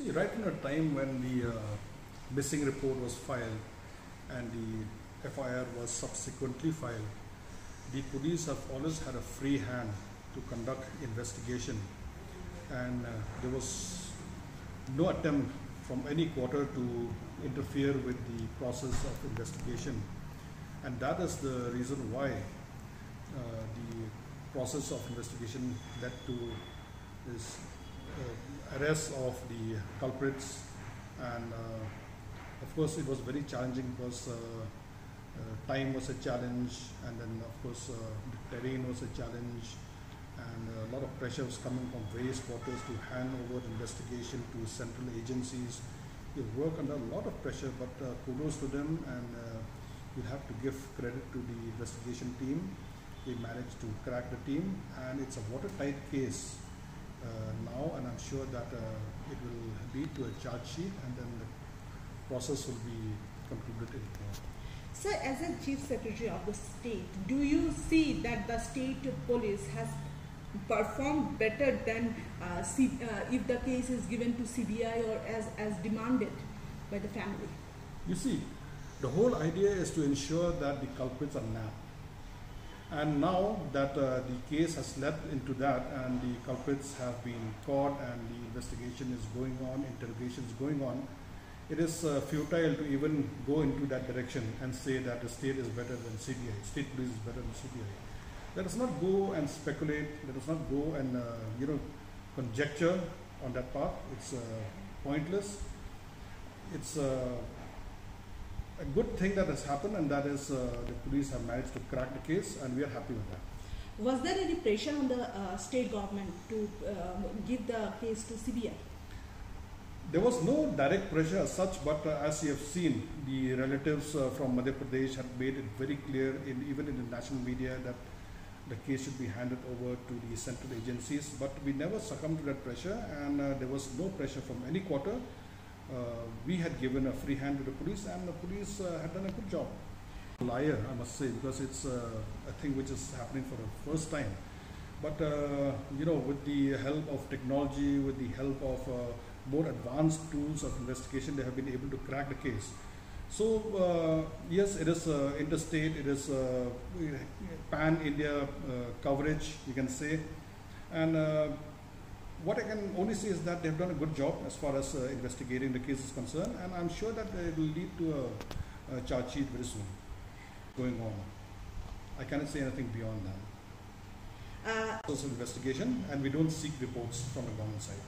See, right from the time when the missing report was filed and the FIR was subsequently filed, the police have always had a free hand to conduct investigation, and there was no attempt from any quarter to interfere with the process of investigation, and that is the reason why the process of investigation led to this arrest of the culprits, and of course it was very challenging because time was a challenge, and then of course the terrain was a challenge, and a lot of pressure was coming from various quarters to hand over the investigation to central agencies. They work under a lot of pressure, but kudos to them, and you have to give credit to the investigation team. They managed to crack the team, and it's a watertight case now, and I'm sure that it will lead to a charge sheet, and then the process will be concluded in court. Sir, as a Chief Secretary of the state, do you see that the state police has performed better than if the case is given to CBI or as demanded by the family? You see, the whole idea is to ensure that the culprits are nabbed. And now that the case has led into that, and the culprits have been caught, and the investigation is going on, interrogation is going on, it is futile to even go into that direction and say that the state is better than CBI, state police is better than CBI. Let us not go and speculate, let us not go and conjecture on that part. It's pointless. It's a good thing that has happened, and that is the police have managed to crack the case, and we are happy with that. Was there any pressure on the state government to give the case to CBI? There was no direct pressure as such, but as you have seen, the relatives from Madhya Pradesh had made it very clear, even in the national media, that the case should be handed over to the central agencies. But we never succumbed to that pressure, and there was no pressure from any quarter. We had given a free hand to the police, and the police had done a good job. Liar, I must say, because it's a thing which is happening for the first time. But with the help of technology, with the help of more advanced tools of investigation, they have been able to crack the case. So yes, it is interstate, it is pan-India coverage, you can say, and what I can only say is that they have done a good job as far as investigating the case is concerned, and I'm sure that it will lead to a charge sheet very soon going on. I cannot say anything beyond that. It's also investigation, and we don't seek reports from the government side.